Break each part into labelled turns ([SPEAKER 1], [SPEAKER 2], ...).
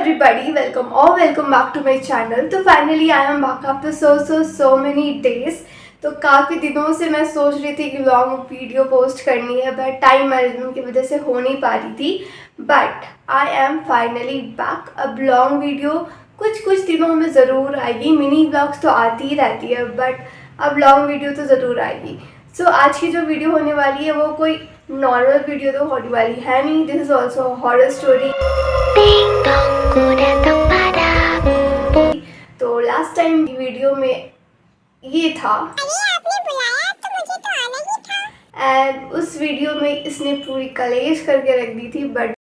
[SPEAKER 1] everybody, welcome back to my channel। तो finally I am back after so many days। तो काफ़ी दिनों से मैं सोच रही थी कि लॉन्ग वीडियो पोस्ट करनी है, बट टाइम मैनेजमेंट की वजह से हो नहीं पा रही थी। But I am finally back. अब लॉन्ग वीडियो कुछ दिनों में ज़रूर आएगी। मिनी ब्लॉग्स तो आती ही रहती है, बट अब लॉन्ग वीडियो तो ज़रूर आएगी। सो आज की जो वीडियो होने वाली है वो कोई नॉर्मल वीडियो तो होने वाली है नहीं। This is also horror story. तो लास्ट टाइम वीडियो में ये था एंड उस वीडियो में इसने पूरी कलेश करके रख दी थी, बट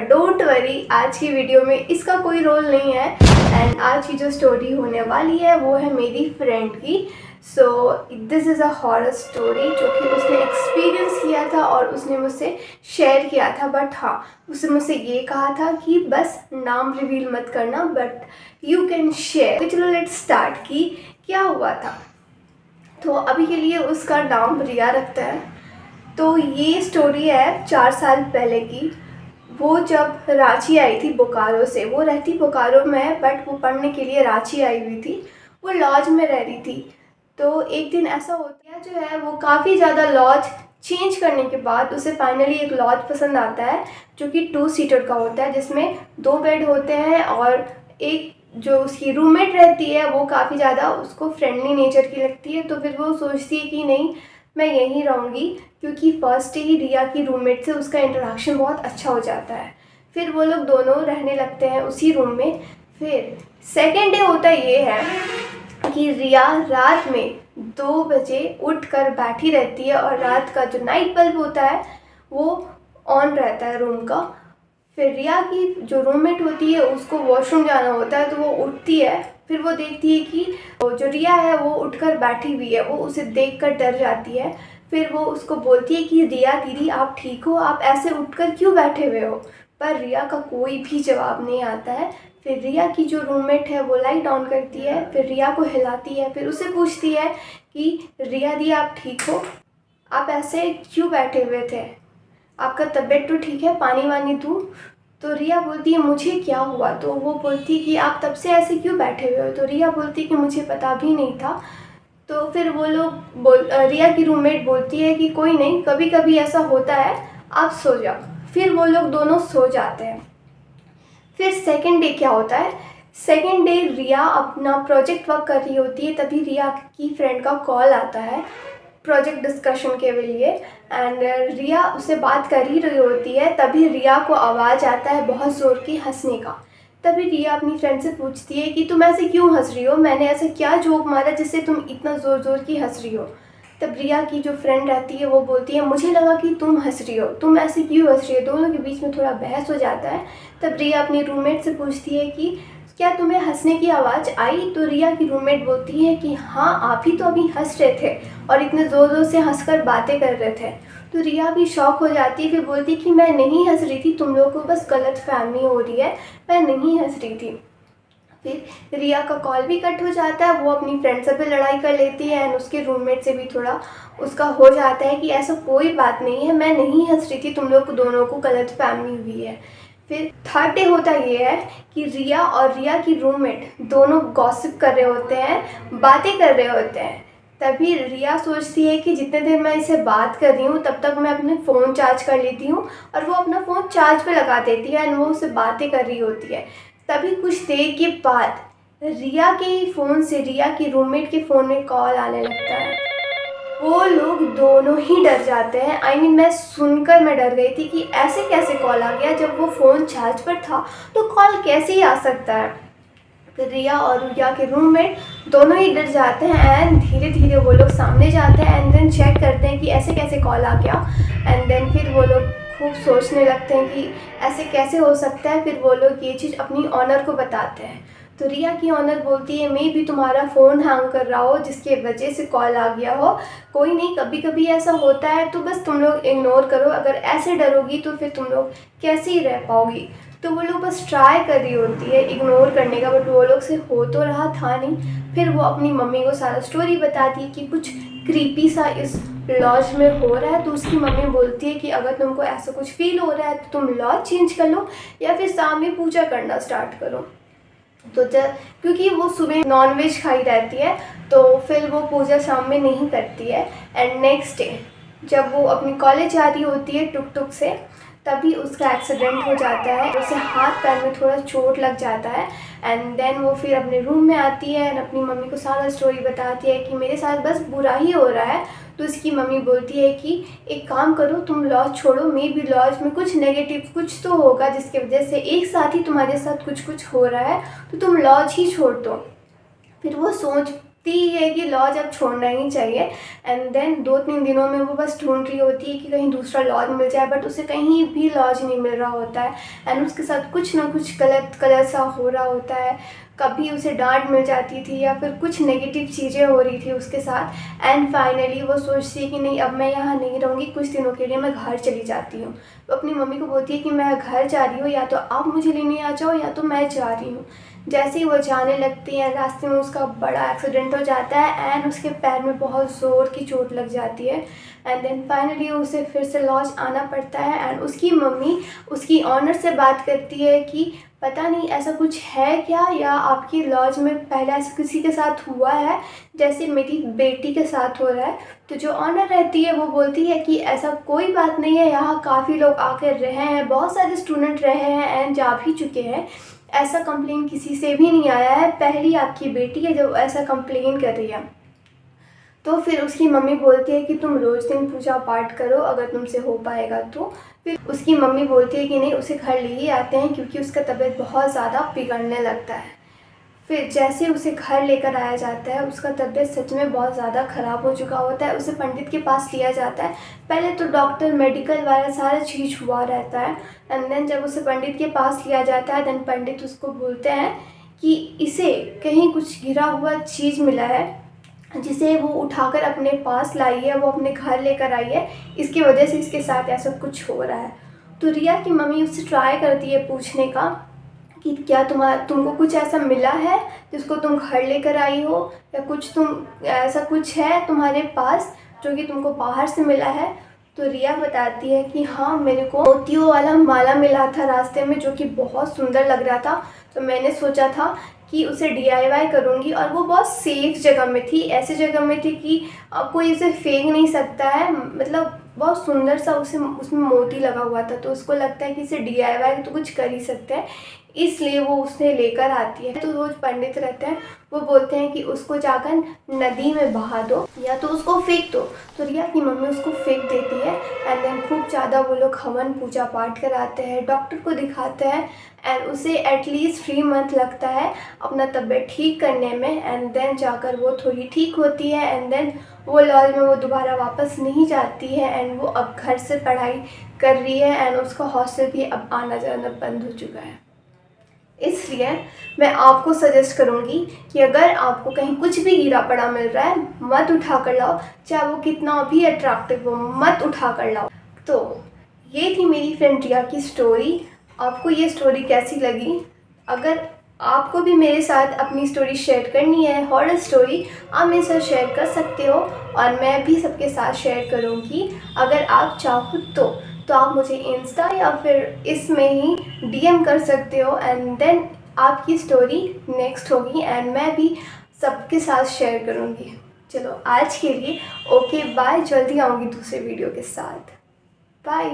[SPEAKER 1] डोंट वरी, आज की वीडियो में इसका कोई रोल नहीं है। एंड आज की जो स्टोरी होने वाली है वो है मेरी फ्रेंड की। So this is a horror story जो कि उसने एक्सपीरियंस किया था और उसने मुझसे शेयर किया था। बट हाँ, उसने मुझसे ये कहा था कि बस नाम रिवील मत करना, बट यू कैन शेयर। तो चलो लेट्स स्टार्ट कि क्या हुआ था। तो अभी के लिए उसका नाम रिया रखता है। तो ये स्टोरी है 4 साल पहले की। वो जब रांची आई थी बोकारो से, वो रहती बोकारो में है बट वो पढ़ने के लिए रांची आई हुई थी। वो लॉज में रह रही थी। तो एक दिन ऐसा होता है, जो है वो काफ़ी ज़्यादा लॉज चेंज करने के बाद उसे फाइनली एक लॉज पसंद आता है जो कि 2 सीटर का होता है, जिसमें 2 बेड होते हैं और एक जो उसकी रूममेट रहती है वो काफ़ी ज़्यादा उसको फ्रेंडली नेचर की लगती है। तो फिर वो सोचती है कि नहीं, मैं यहीं रहूँगी, क्योंकि फर्स्ट डे ही रिया की रूममेट से उसका इंटरेक्शन बहुत अच्छा हो जाता है। फिर वो लोग दोनों रहने लगते हैं उसी रूम में। फिर सेकेंड डे होता ये है कि रिया रात में 2 बजे उठकर बैठी रहती है और रात का जो नाइट बल्ब होता है वो ऑन रहता है रूम का। फिर रिया की जो रूममेट होती है उसको वॉशरूम जाना होता है, तो वो उठती है। फिर वो देखती है कि जो रिया है वो उठकर बैठी हुई है। वो उसे देखकर डर जाती है। फिर वो उसको बोलती है कि रिया दीदी, आप ठीक हो? आप ऐसे उठकर क्यों बैठे हुए हो? पर रिया का कोई भी जवाब नहीं आता है। फिर रिया की जो रूममेट है वो लाइट ऑन करती है, फिर रिया को हिलाती है, फिर उससे पूछती है कि रिया दी, आप ठीक हो? आप ऐसे क्यों बैठे हुए थे? आपका तबीयत तो ठीक है? पानी वानी दूँ? तो रिया बोलती है मुझे क्या हुआ? तो वो बोलती है कि आप तब से ऐसे क्यों बैठे हुए हो? तो रिया बोलती है कि मुझे पता भी नहीं था। तो फिर वो लोग रिया की रूममेट बोलती है कि कोई नहीं, कभी कभी ऐसा होता है, आप सो जाओ। फिर वो लोग दोनों सो जाते हैं। फिर सेकेंड डे क्या होता है? सेकेंड डे रिया अपना प्रोजेक्ट वर्क कर रही होती है, तभी रिया की फ्रेंड का कॉल आता है प्रोजेक्ट डिस्कशन के लिए। एंड रिया उससे बात कर ही रही होती है, तभी रिया को आवाज़ आता है बहुत ज़ोर की हंसने का। तभी रिया अपनी फ्रेंड से पूछती है कि तुम ऐसे क्यों हंस रही हो? मैंने ऐसा क्या जोक मारा जिससे तुम इतना ज़ोर की हंस रही हो? तब रिया की जो फ्रेंड रहती है वो बोलती है मुझे लगा कि तुम हंस रही हो, तुम ऐसे क्यों हंस रही हो? दोनों के बीच में थोड़ा बहस हो जाता है। तब रिया अपनी रूममेट से पूछती है कि क्या तुम्हें हंसने की आवाज़ आई? तो रिया की रूममेट बोलती है कि हाँ, आप ही तो अभी हंस रहे थे और इतने ज़ोर से हंसकर बातें कर रहे थे। तो रिया भी शॉक हो जाती है। फिर बोलती है कि मैं नहीं हंस रही थी, तुम लोगों को बस गलतफहमी हो रही है, मैं नहीं हंस रही थी। फिर रिया का कॉल भी कट हो जाता है। वो अपनी फ्रेंड से भी लड़ाई कर लेती है एंड उसके रूममेट से भी थोड़ा उसका हो जाता है कि ऐसा कोई बात नहीं है, मैं नहीं हंस रही थी, तुम लोग दोनों को गलतफहमी हुई है। फिर थर्ड डे होता ये है कि रिया और रिया की रूममेट दोनों गॉसिप कर रहे होते हैं, बातें कर रहे होते हैं। तभी रिया सोचती है कि जितने देर मैं इसे बात कर रही हूँ तब तक मैं अपने फ़ोन चार्ज कर लेती हूँ, और वो अपना फ़ोन चार्ज पे लगा देती है एंड वो उससे बातें कर रही होती है। तभी कुछ देर के बाद रिया के फ़ोन से रिया की रूममेट के फ़ोन में कॉल आने लगता है। वो लोग दोनों ही डर जाते हैं। मैं सुनकर मैं डर गई थी कि ऐसे कैसे कॉल आ गया, जब वो फ़ोन चार्ज पर था तो कॉल कैसे ही आ सकता है। तो रिया और रिया के रूममेट दोनों ही डर जाते हैं एंड धीरे धीरे वो लोग सामने जाते हैं एंड देन चेक करते हैं कि ऐसे कैसे कॉल आ गया। एंड देन फिर वो लोग खूब सोचने लगते हैं कि ऐसे कैसे हो सकता है। फिर वो लोग ये चीज़ अपनी ऑनर को बताते हैं। तो रिया की ऑनर बोलती है मे भी तुम्हारा फ़ोन हैंग कर रहा हो जिसके वजह से कॉल आ गया हो, कोई नहीं, कभी कभी ऐसा होता है, तो बस तुम लोग इग्नोर करो। अगर ऐसे डरोगी तो फिर तुम लोग कैसे ही रह पाओगी? तो वो लोग बस ट्राई कर रही होती है इग्नोर करने का, बट वो लोग से हो तो रहा था नहीं। फिर वो अपनी मम्मी को सारा स्टोरी बताती है कि कुछ क्रीपी सा इस लॉज में हो रहा है, तो उसकी मम्मी बोलती है कि अगर तुमको ऐसा कुछ फील हो रहा है तो तुम लॉज चेंज कर लो या फिर शाम में पूजा करना स्टार्ट करो। तो क्योंकि वो सुबह नॉनवेज खाई रहती है तो फिर वो पूजा शाम में नहीं करती है। एंड नेक्स्ट डे जब वो अपनी कॉलेज जा रही होती है टुक टुक से, तभी उसका एक्सीडेंट हो जाता है, उसे हाथ पैर में थोड़ा चोट लग जाता है। एंड देन वो फिर अपने रूम में आती है एंड अपनी मम्मी को सारा स्टोरी बताती है कि मेरे साथ बस बुरा ही हो रहा है। तो उसकी मम्मी बोलती है कि एक काम करो, तुम लॉज छोड़ो, मे बी लॉज में कुछ नेगेटिव कुछ तो होगा जिसकी वजह से एक साथ ही तुम्हारे साथ कुछ कुछ हो रहा है, तो तुम लॉज ही छोड़ दो। फिर वो सोचती है कि लॉज अब छोड़ना ही चाहिए। एंड देन 2-3 दिनों में वो बस ढूंढ रही होती है कि कहीं दूसरा लॉज मिल जाए, बट उसे कहीं भी लॉज नहीं मिल रहा होता है। एंड उसके साथ कुछ ना कुछ गलत सा हो रहा होता है। कभी उसे डांट मिल जाती थी या फिर कुछ नेगेटिव चीज़ें हो रही थी उसके साथ। एंड फाइनली वो सोचती है कि नहीं, अब मैं यहाँ नहीं रहूँगी, कुछ दिनों के लिए मैं घर चली जाती हूँ। तो अपनी मम्मी को बोलती है कि मैं घर जा रही हूँ, या तो आप मुझे लेने आ जाओ या तो मैं जा रही हूँ। जैसे ही वो जाने लगती है, रास्ते में उसका बड़ा एक्सीडेंट हो जाता है एंड उसके पैर में बहुत ज़ोर की चोट लग जाती है। एंड देन फाइनली उसे फिर से लॉज आना पड़ता है। एंड उसकी मम्मी उसकी ऑनर से बात करती है कि पता नहीं ऐसा कुछ है क्या, या आपकी लॉज में पहले ऐसा किसी के साथ हुआ है जैसे मेरी बेटी के साथ हो रहा है। तो जो ऑनर रहती है वो बोलती है कि ऐसा कोई बात नहीं है, यहाँ काफ़ी लोग आकर रहे हैं, बहुत सारे स्टूडेंट रहे हैं एंड जा भी चुके हैं, ऐसा कंप्लेन किसी से भी नहीं आया है, पहली आपकी बेटी है जो ऐसा कंप्लेन कर रही है। तो फिर उसकी मम्मी बोलती है कि तुम रोज़ दिन पूजा पाठ करो अगर तुमसे हो पाएगा तो। फिर उसकी मम्मी बोलती है कि नहीं, उसे घर ले ही आते हैं क्योंकि उसका तबीयत बहुत ज़्यादा बिगड़ने लगता है। फिर जैसे उसे घर लेकर आया जाता है, उसका तबीयत सच में बहुत ज़्यादा ख़राब हो चुका होता है। उसे पंडित के पास लिया जाता है। पहले तो डॉक्टर मेडिकल वाला सारा चीज़ हुआ रहता है। एंड देन जब उसे पंडित के पास लिया जाता है, देन पंडित उसको बोलते हैं कि इसे कहीं कुछ गिरा हुआ चीज़ मिला है जिसे वो उठाकर अपने पास लाई है, वो अपने घर लेकर आई है, इसकी वजह से इसके साथ ऐसा कुछ हो रहा है। तो रिया की मम्मी उससे ट्राई करती है पूछने का कि क्या तुमको कुछ ऐसा मिला है जिसको तुम घर लेकर आई हो, या कुछ ऐसा कुछ है तुम्हारे पास जो कि तुमको बाहर से मिला है। तो रिया बताती है कि हाँ, मेरे को मोतियों वाला माला मिला था रास्ते में जो कि बहुत सुंदर लग रहा था। तो मैंने सोचा था कि उसे DIY करूँगी, और वो बहुत सेफ़ जगह में थी, ऐसी जगह में थी कि कोई उसे फेंक नहीं सकता है। मतलब बहुत सुंदर सा उसमें मोती लगा हुआ था, तो उसको लगता है कि इसे DIY तो कुछ कर ही सकते हैं, इसलिए वो उसे लेकर आती है। तो रोज़ पंडित रहते हैं, वो बोलते हैं कि उसको जाकर नदी में बहा दो या तो उसको फेंक दो। तो रिया की मम्मी उसको फेंक देती है। एंड देन खूब ज़्यादा वो लोग हवन पूजा पाठ कराते हैं, डॉक्टर को दिखाते हैं। एंड उसे एटलीस्ट 3 मंथ लगता है अपना तबीयत ठीक करने में। एंड देन जाकर वो थोड़ी ठीक होती है। एंड देन वो लॉज में वो दोबारा वापस नहीं जाती है। एंड वो अब घर से पढ़ाई कर रही है। एंड उसका हॉस्टल भी अब आना जाना बंद हो चुका है। इसलिए मैं आपको सजेस्ट करूँगी कि अगर आपको कहीं कुछ भी गिरा पड़ा मिल रहा है, मत उठा कर लाओ, चाहे वो कितना भी अट्रैक्टिव हो, मत उठा कर लाओ। तो ये थी मेरी फ्रेंड रिया की स्टोरी। आपको ये स्टोरी कैसी लगी? अगर आपको भी मेरे साथ अपनी स्टोरी शेयर करनी है, हॉरर स्टोरी, आप मेरे साथ शेयर कर सकते हो, और मैं भी सबके साथ शेयर करूँगी अगर आप चाहो तो आप मुझे इंस्टा या फिर इसमें ही DM कर सकते हो। एंड देन आपकी स्टोरी नेक्स्ट होगी एंड मैं भी सबके साथ शेयर करूँगी। चलो आज के लिए ओके बाय, जल्दी आऊँगी दूसरे वीडियो के साथ। बाय।